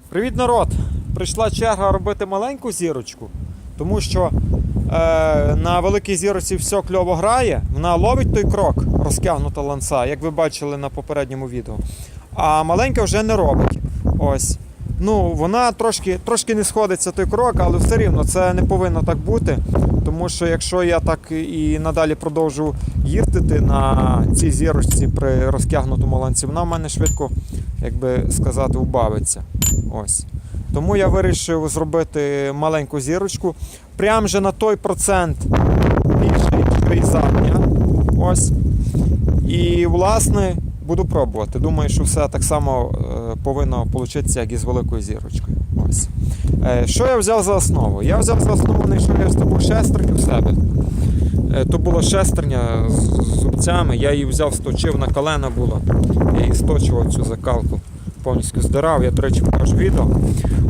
Привіт, народ! Прийшла черга робити маленьку зірочку, тому що на великій зірочці все кльово грає, вона ловить той крок, розтягнута ланца, як ви бачили на попередньому відео. А маленька вже не робить. Ось. Ну, вона трошки не сходиться той крок, але все рівно це не повинно так бути. Тому що якщо я так і надалі продовжу їздити на цій зірочці при розтягнутому ланці, вона в мене швидко, як би сказати, убавиться. Ось. Тому я вирішив зробити маленьку зірочку. Прям же на той процент більший, ніж задня. Ось. І, власне, буду пробувати. Думаю, що все так само повинно вийти, як і з великою зірочкою. Ось. Що я взяв за основу? Я взяв за основу, знайшов я з тобою шестерню в себе. То була шестерня з зубцями, я її взяв, сточив, на колено було. Я її сточував, цю закалку. Повністю здирав, я, до речі, покажу відео.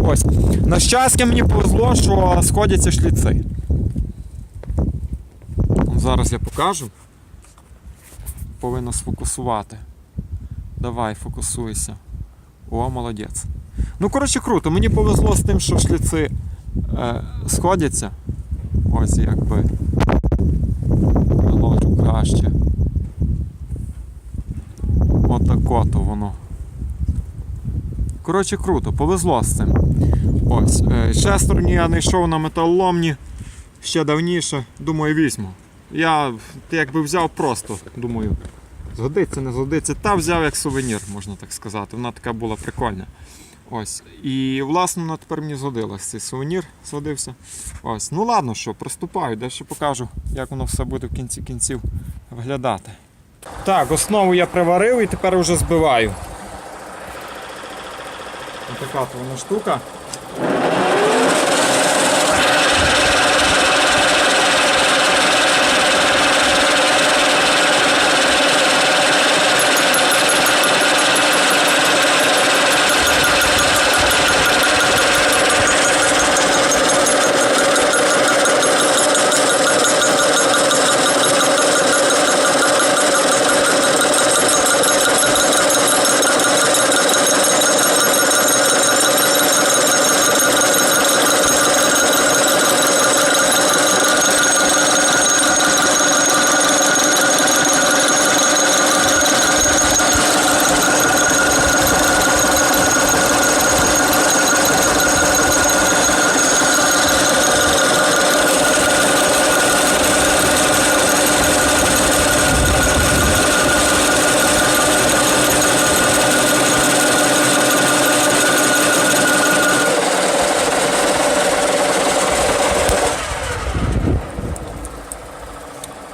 Ось. На щастя, мені повезло, що сходяться шліци. Зараз я покажу. Повинно сфокусувати. Давай, фокусуйся. О, молодець. Ну, коротше, круто. Мені повезло з тим, що шліци сходяться. Ось, якби. Ложу краще. Отако-то воно. Коротше, круто, повезло з цим. Ось. Шестерню я знайшов на металоломні ще давніше. Думаю, візьму. Я якби взяв просто, думаю, згодиться, не згодиться. Та взяв як сувенір, можна так сказати. Вона така була прикольна. Ось. І, власне, вона тепер мені згодилась. Цей сувенір згодився. Ось. Ну ладно, що, приступаю. Далі покажу, як воно все буде в кінці кінців виглядати. Так, основу я приварив і тепер вже збиваю. Ось така то вона штука.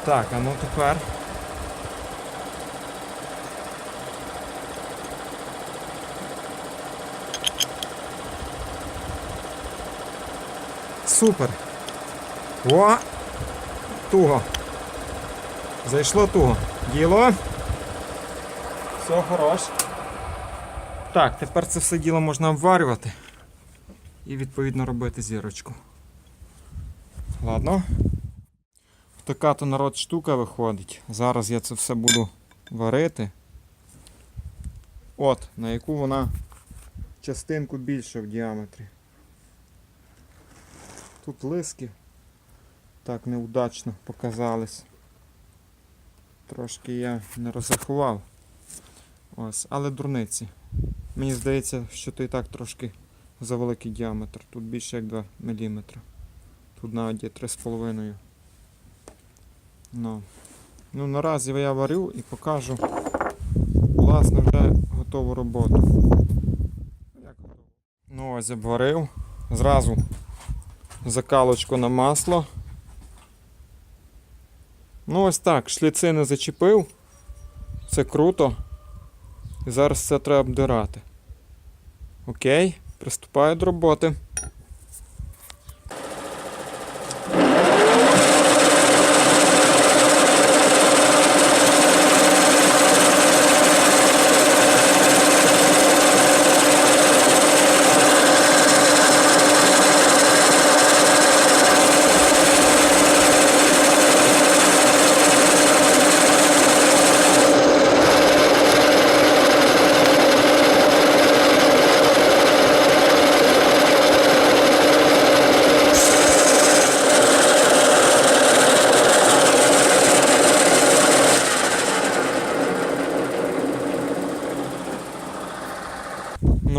Так, а ну тепер. Супер. О! Туго. Зайшло туго. Діло. Все, хорош. Так, тепер це все діло можна обварювати і відповідно робити зірочку. Ладно. Така то, народ, штука виходить. Зараз я це все буду варити. От, на яку вона частинку більше в діаметрі. Тут лиски так неудачно показались. Трошки я не розрахував. Ось, але дурниці. Мені здається, що то і так трошки завеликий діаметр. Тут більше як 2 мм. Тут навіть є 3,5. Ну, наразі я варю і покажу, власне, вже готову роботу. Ну ось обварив. Зразу закалочку на масло. Ну ось так, шліци не зачепив. Це круто. І зараз це треба обдирати. Окей, приступаю до роботи.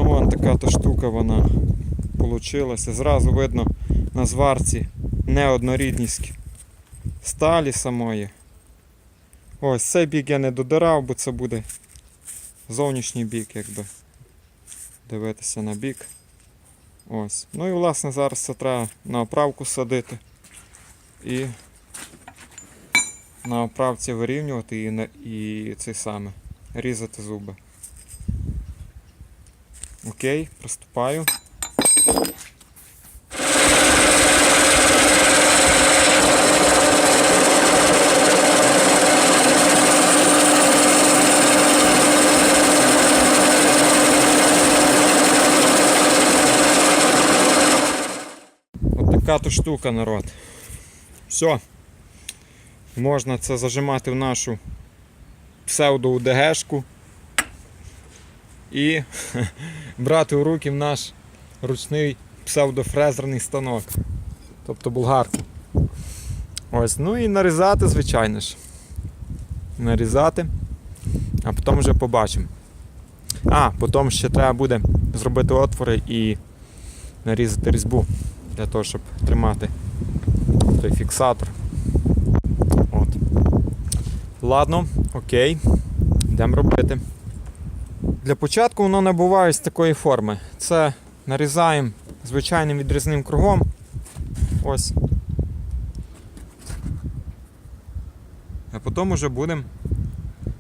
Ну вон така та штука вона получилася. Зразу видно на зварці неоднорідність сталі самої. Ось цей бік я не додирав, бо це буде зовнішній бік, якби дивитися на бік. Ось. Ну і власне зараз це треба на оправку садити і на оправці вирівнювати і цей саме різати зуби. Окей, приступаю. Така то штука, народ. Все. Можна це зажимати в нашу псевдо-УДГшку і брати у руки в наш ручний псевдофрезерний станок. Тобто болгарку. Ось, ну і нарізати, звичайно ж. Нарізати, а потім вже побачимо. Потім ще треба буде зробити отвори і нарізати різьбу. Для того, щоб тримати той фіксатор. От. Ладно, окей. Йдемо робити. Для початку воно набуває з такої форми. Це нарізаємо звичайним відрізним кругом. Ось. А потім вже будемо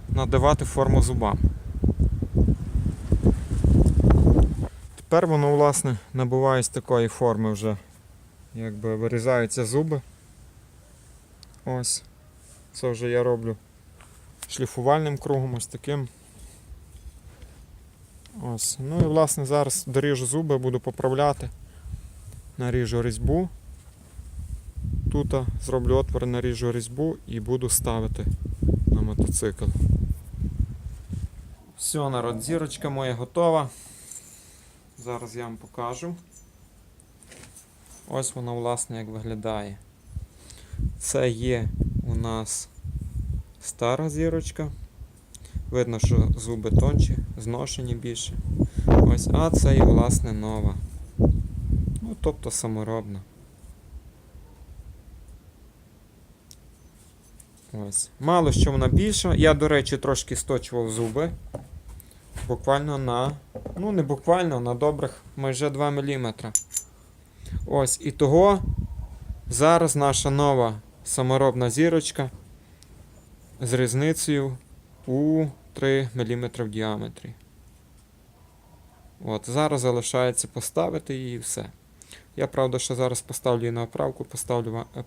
надавати форму зубам. Тепер воно, власне, набуває з такої форми вже, якби вирізаються зуби. Ось. Це вже я роблю шліфувальним кругом, ось таким. Ось. Ну і, власне, зараз доріжу зуби, буду поправляти. Наріжу різьбу. Тут зроблю отвори, наріжу різьбу і буду ставити на мотоцикл. Все, народ, зірочка моя готова. Зараз я вам покажу. Ось вона, власне, як виглядає. Це є у нас стара зірочка. Видно, що зуби тонші, зношені більше. Ось, а це є, власне, нова. Ну, тобто саморобна. Ось. Мало що вона більша. Я, до речі, трошки сточував зуби. Буквально на, ну не буквально, на добрих майже 2 мм. Ось, і того зараз наша нова саморобна зірочка з різницею у 3 мм в діаметрі. От, зараз залишається поставити її і все. Я, правда, ще зараз поставлю її на оправку,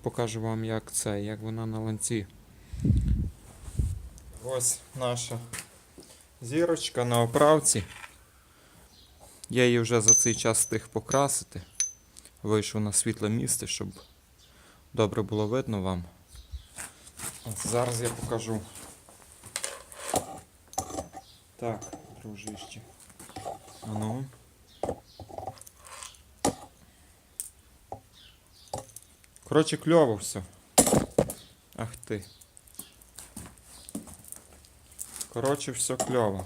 покажу вам, як вона на ланці. Ось наша зірочка на оправці. Я її вже за цей час встиг покрасити. Вийшов на світле місце, щоб добре було видно вам. От зараз я покажу. Так, дружище. Ану. Коротше, кльово все. Ах ти. Коротше, все кльово.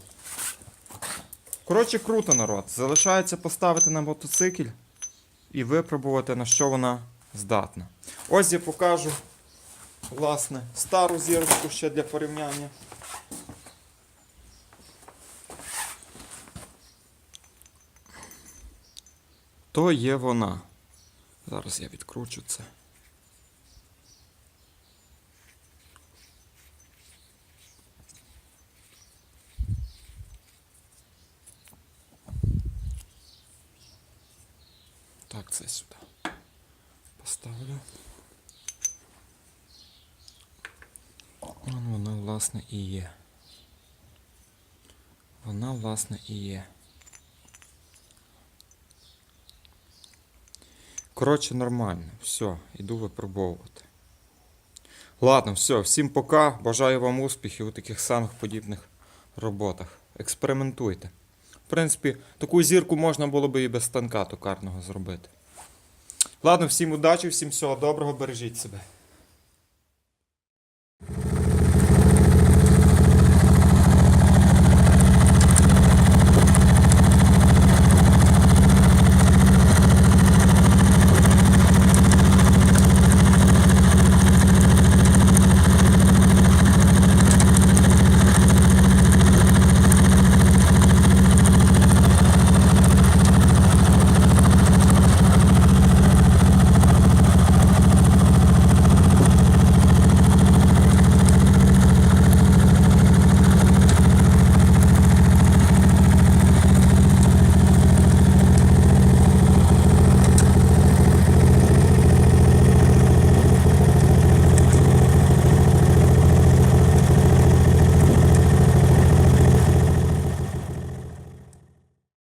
Коротше, круто, народ. Залишається поставити на мотоцикл і випробувати, на що вона здатна. Ось я покажу, власне, стару зірочку ще для порівняння. То є вона. Зараз я відкручу це. Так, це сюди поставлю. Вона, власне, і є. Вона, власне, і є. Коротше, нормально. Все, йду випробовувати. Ладно, все, всім пока. Бажаю вам успіхів у таких самих подібних роботах. Експериментуйте. В принципі, таку зірку можна було би і без станка токарного зробити. Ладно, всім удачі, всім всього доброго, бережіть себе.